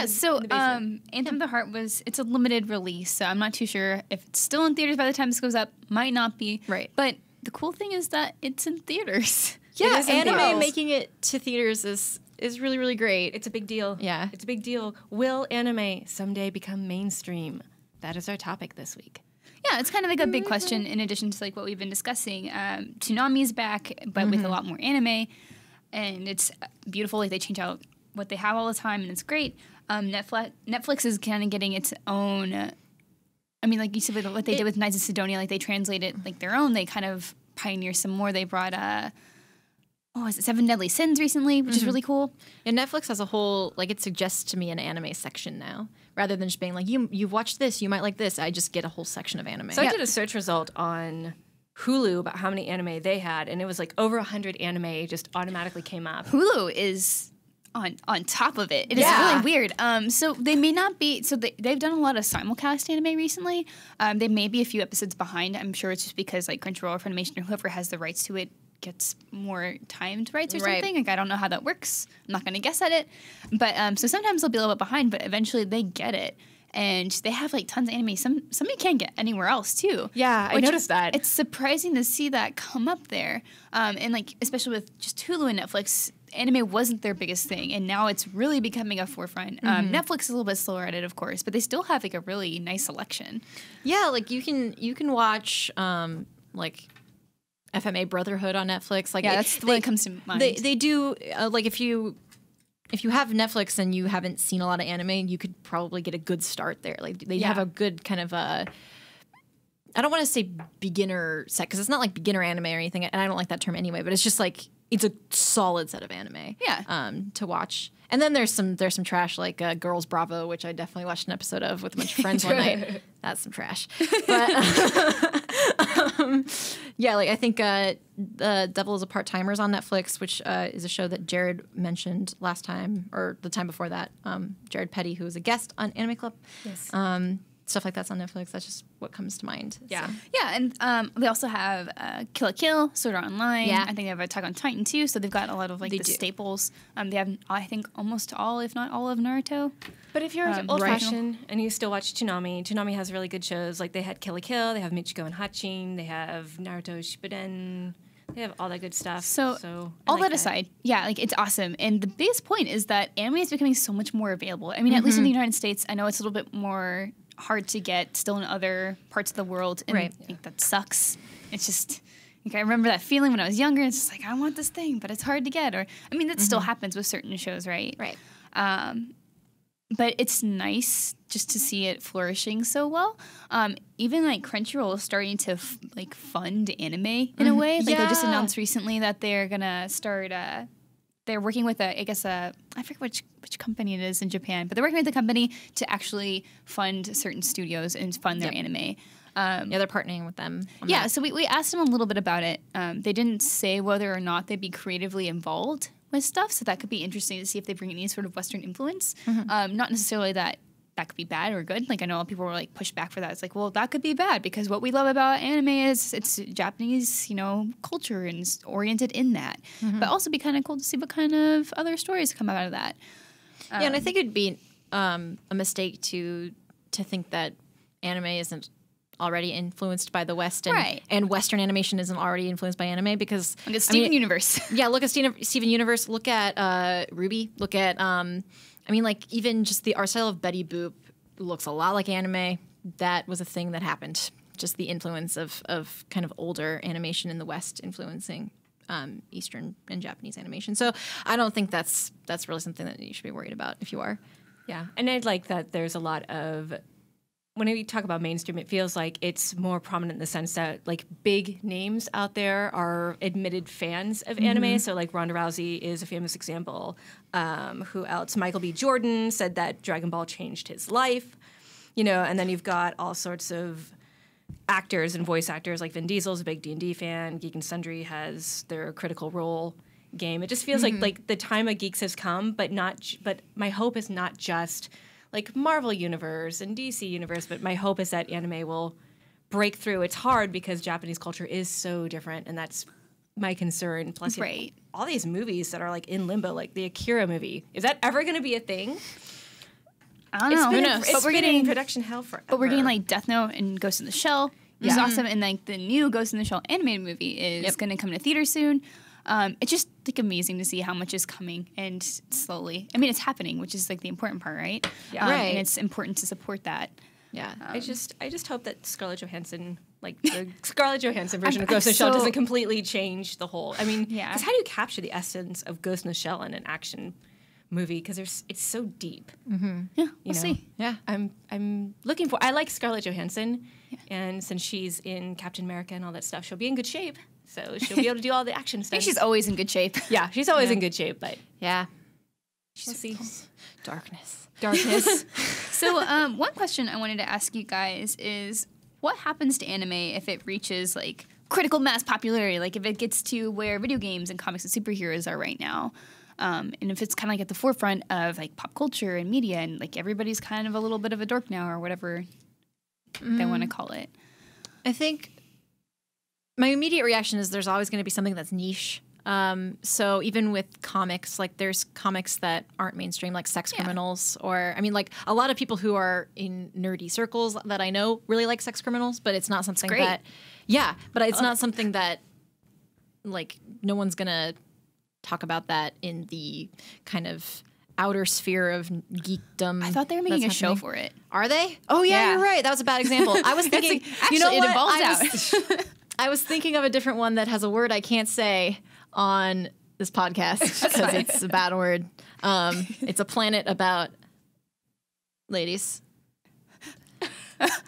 Yeah, so Anthem of the Heart it's a limited release, so I'm not too sure if it's still in theaters by the time this goes up. Might not be. Right. But the cool thing is that it's in theaters. Yeah, anime making it to theaters is really, really great. It's a big deal. Yeah. It's a big deal. Will anime someday become mainstream? That is our topic this week. Yeah, it's kind of like a big question in addition to like what we've been discussing. Toonami's back, but with a lot more anime, and it's beautiful. Like they change out what they have all the time, and it's great. Netflix is kind of getting its own. I mean, like you said, what they did with Knights of Sidonia, like they translate it like their own. They kind of pioneer some more. They brought is it Seven Deadly Sins recently, which is really cool. And Netflix as a whole, like it suggests to me an anime section now, rather than just being like, you've watched this, you might like this. I just get a whole section of anime. So I did a search result on Hulu about how many anime they had, and it was like over 100 anime just automatically came up. Hulu is on top of it. It is really weird. So they may not be. So they've done a lot of simulcast anime recently. They may be a few episodes behind. I'm sure it's just because like Crunchyroll or Funimation or whoever has the rights to it gets more timed rights or something. Like I don't know how that works. I'm not going to guess at it. But so sometimes they'll be a little bit behind, but eventually they get it. And they have like tons of anime. Some you can't get anywhere else too. Yeah, I noticed that. It's surprising to see that come up there. And like especially with just Hulu and Netflix, anime wasn't their biggest thing, and now it's really becoming a forefront. Netflix is a little bit slower at it, of course, but they still have like a really nice selection. Yeah, like you can watch like FMA Brotherhood on Netflix. Like that's the one that comes to mind. They do like if you have Netflix and you haven't seen a lot of anime, you could probably get a good start there. Like they have a good kind of I don't want to say beginner set because it's not like beginner anime or anything, and I don't like that term anyway. But it's just like it's a solid set of anime. To watch. And then there's some trash like Girls Bravo, which I definitely watched an episode of with a bunch of friends one night. That's some trash. But yeah, like I think The Devil is a Part-Timers on Netflix, which is a show that Jared mentioned last time or the time before that. Jared Petty, who was a guest on Anime Club. Yes. Stuff like that's on Netflix. That's just what comes to mind. Yeah. So. Yeah, and they also have Kill la Kill, Sword Art Online. Yeah. I think they have Attack on Titan too, so they've got a lot of like staples. They have, I think, almost all, if not all of Naruto. But if you're old-fashioned and you still watch Toonami has really good shows. Like they had Kill la Kill, they have Michiko and Hachin, they have Naruto Shippuden. They have all that good stuff. So all that aside, yeah, like it's awesome. And the biggest point is that anime is becoming so much more available. I mean, at least in the United States, I know it's a little bit more hard to get still in other parts of the world. And I think that sucks. It's just, like, I remember that feeling when I was younger. It's just like, I want this thing, but it's hard to get. Or, I mean, that still happens with certain shows, right? Right. But it's nice just to see it flourishing so well. Even like Crunchyroll is starting to fund anime in a way. Like they just announced recently that they're gonna start. They're working with I forget which company it is in Japan, but they're working with the company to actually fund certain studios and fund their anime. They're partnering with them. So we asked them a little bit about it. They didn't say whether or not they'd be creatively involved with stuff, so that could be interesting to see if they bring any sort of Western influence. Not necessarily that could be bad or good. Like I know a lot of people were like push back for that. It's like, well, that could be bad because what we love about anime is it's Japanese, culture and it's oriented in that. But also be kind of cool to see what kind of other stories come out of that. And I think it'd be a mistake to think that anime isn't already influenced by the West and Western animation isn't already influenced by anime because look at Steven Universe. Look at Steven Universe. Look at Ruby. Look at like even just the art style of Betty Boop looks a lot like anime. That was a thing that happened. Just the influence of kind of older animation in the West influencing Eastern and Japanese animation. So I don't think that's really something that you should be worried about if you are. Yeah, and I like that there's a lot of, when we talk about mainstream, it feels like it's more prominent in the sense that like big names out there are admitted fans of anime. So like Ronda Rousey is a famous example. Who else? Michael B. Jordan said that Dragon Ball changed his life. And then you've got all sorts of actors and voice actors like Vin Diesel's a big D&D fan. Geek and Sundry has their Critical Role game. It just feels like the time of geeks has come, but my hope is not just like Marvel Universe and DC Universe, but my hope is that anime will break through. It's hard because Japanese culture is so different, and that's my concern. Plus, all these movies that are like in limbo, like the Akira movie. Is that ever going to be a thing? I don't know. Who knows? But we're getting production hell forever. But we're getting like Death Note and Ghost in the Shell, which is awesome. And like the new Ghost in the Shell animated movie is going to come to theater soon. It's just like amazing to see how much is coming and slowly. I mean, it's happening, which is like the important part, right? Yeah. Right. And it's important to support that. Yeah. I just hope that Scarlett Johansson, like the Scarlett Johansson version of Ghost in the Shell, doesn't completely change the whole. I mean, because how do you capture the essence of Ghost in the Shell in an action movie? Because it's so deep. Yeah, we'll see. Yeah. I'm looking for. I like Scarlett Johansson, and since she's in Captain America and all that stuff, she'll be in good shape. So she'll be able to do all the action stuff. I think she's always in good shape. Yeah, she's always in good shape, but Yeah. we'll see. Darkness. So one question I wanted to ask you guys is, what happens to anime if it reaches like critical mass popularity? Like if it gets to where video games and comics and superheroes are right now, and if it's kind of like at the forefront of like pop culture and media, and like everybody's kind of a little bit of a dork now, or whatever they want to call it. I think my immediate reaction is there's always going to be something that's niche. So even with comics, like there's comics that aren't mainstream, like Sex Criminals, or I mean, like a lot of people who are in nerdy circles that I know really like Sex Criminals, but it's not something that, but it's not something that like no one's gonna talk about that in the kind of outer sphere of geekdom. I thought they were making a show for it. Are they? Oh yeah, you're right. That was a bad example. I was thinking, Actually, you know what? it evolves out. I was thinking of a different one that has a word I can't say on this podcast because it's a bad word. It's a planet about ladies.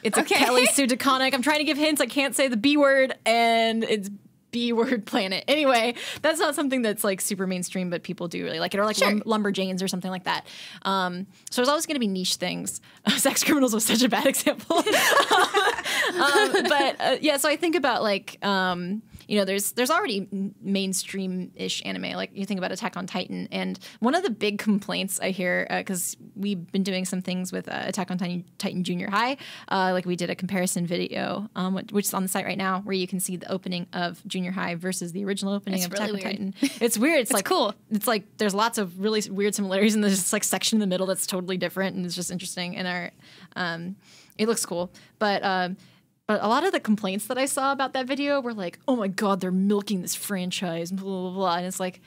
It's a Kelly Sue DeConnick. I'm trying to give hints. I can't say the B word, and it's B word planet. Anyway, that's not something that's like super mainstream, but people do really like it, or like Lumberjanes or something like that. So there's always going to be niche things. Sex Criminals was such a bad example. So I think about like, there's already mainstream-ish anime. Like you think about Attack on Titan, and one of the big complaints I hear, because we've been doing some things with Attack on Titan Junior High, like we did a comparison video, which is on the site right now, where you can see the opening of Junior High versus the original opening of Attack on Titan. It's weird. It's like cool. It's like there's lots of really weird similarities, and there's this like section in the middle that's totally different, and it's just interesting. And it looks cool, but a lot of the complaints that I saw about that video were like, oh my God, they're milking this franchise, blah, blah, blah. And it's like,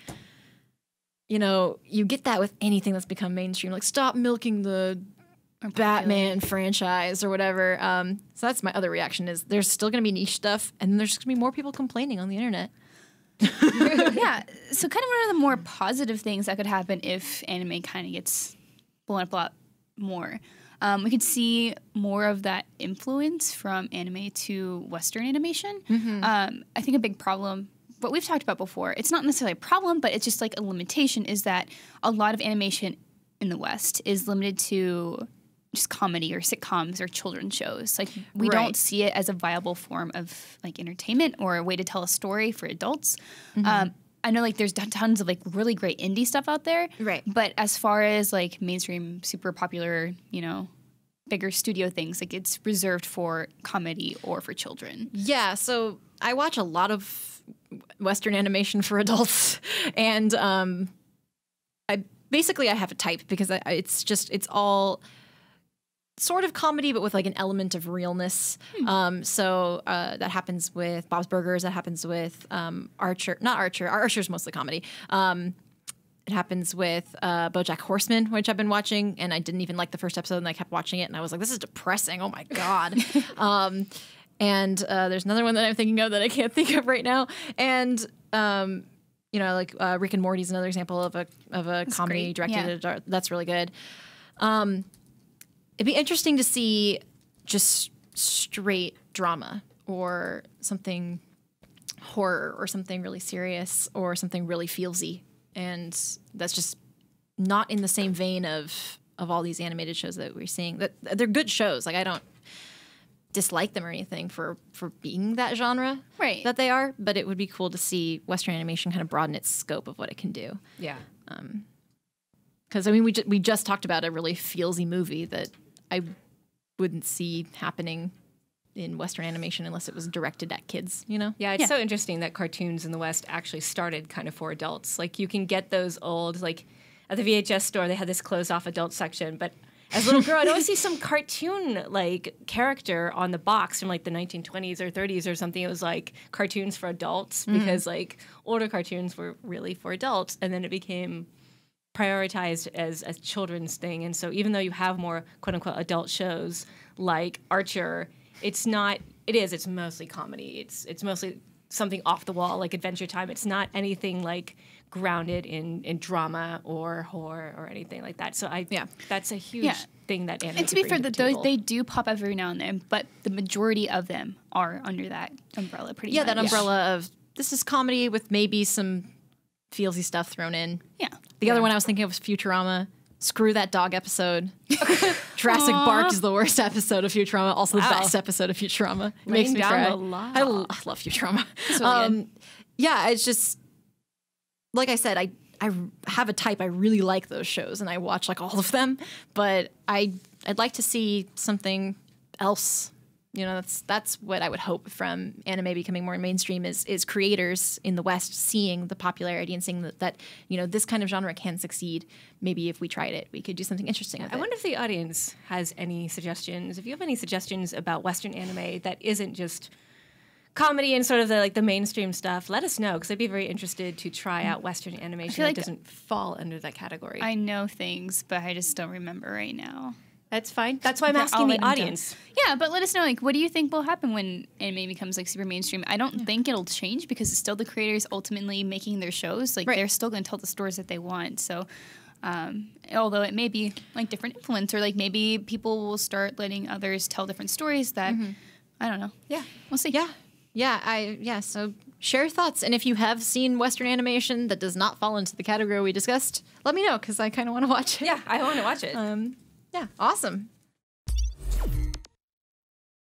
you get that with anything that's become mainstream. Like, stop milking the Batman franchise or whatever. So that's my other reaction is there's still going to be niche stuff, and there's going to be more people complaining on the internet. Yeah. So kind of one of the more positive things that could happen if anime kind of gets blown up a lot more. We could see more of that influence from anime to Western animation. I think a big problem, what we've talked about before, it's not necessarily a problem, but it's just like a limitation, is that a lot of animation in the West is limited to just comedy or sitcoms or children's shows. Like we don't see it as a viable form of like entertainment or a way to tell a story for adults. I know like there's tons of like really great indie stuff out there. Right. But as far as like mainstream, super popular, bigger studio things, like it's reserved for comedy or for children. Yeah. So I watch a lot of Western animation for adults, and I have a type because it's all sort of comedy, but with like an element of realness. So that happens with Bob's Burgers. That happens with Archer. Not Archer. Archer's mostly comedy. It happens with BoJack Horseman, which I've been watching, and I didn't even like the first episode, and I kept watching it, and I was like, this is depressing. Oh my God. And there's another one that I'm thinking of that I can't think of right now. And Rick and Morty is another example of a comedy directed. That's really good. It'd be interesting to see just straight drama or something horror or something really serious or something really feelsy. And that's just not in the same vein of all these animated shows that we're seeing. That they're good shows. Like I don't dislike them or anything for being that genre that they are, but it would be cool to see Western animation kind of broaden its scope of what it can do. Yeah. Because I mean, we just talked about a really feelsy movie that I wouldn't see happening in Western animation unless it was directed at kids, Yeah, it's so interesting that cartoons in the West actually started kind of for adults. Like you can get those old, like at the VHS store, they had this closed off adult section, but as a little girl, I'd always see some cartoon like character on the box from like the 1920s or 30s or something. It was like cartoons for adults because like older cartoons were really for adults, and then it became prioritized as a children's thing. And so even though you have more quote unquote adult shows like Archer, it's mostly comedy. It's mostly something off the wall like Adventure Time. It's not anything like grounded in drama or horror or anything like that. So that's a huge thing that anime. And to be fair, they do pop up every now and then, but the majority of them are under that umbrella pretty much. Yeah, that umbrella of this is comedy with maybe some feelsy stuff thrown in. Yeah. The other one I was thinking of was Futurama. Screw that dog episode. Jurassic Park is the worst episode of Futurama. Also the best episode of Futurama. It makes me cry. I love Futurama. Really yeah, it's just like I said, I have a type. I really like those shows, and I watch like all of them. But I'd like to see something else. You know, that's what I would hope from anime becoming more mainstream is creators in the West seeing the popularity and seeing that you know this kind of genre can succeed. Maybe if we tried it, we could do something interesting with it. I wonder if the audience has any suggestions. If you have any suggestions about Western anime that isn't just comedy and sort of the mainstream stuff, let us know, because I'd be very interested to try out Western animation that doesn't fall under that category. I know things, but I just don't remember right now. That's fine. That's why I'm asking the audience. Yeah, but let us know, like, what do you think will happen when anime becomes, like, super mainstream? I don't think it'll change because it's still the creators ultimately making their shows. Like, they're still going to tell the stories that they want. So, although it may be, like, different influence, or, like, maybe people will start letting others tell different stories that, I don't know. Yeah. We'll see. So share your thoughts. And if you have seen Western animation that does not fall into the category we discussed, let me know, because I kind of want to watch it. Yeah, I want to watch it. Yeah, awesome.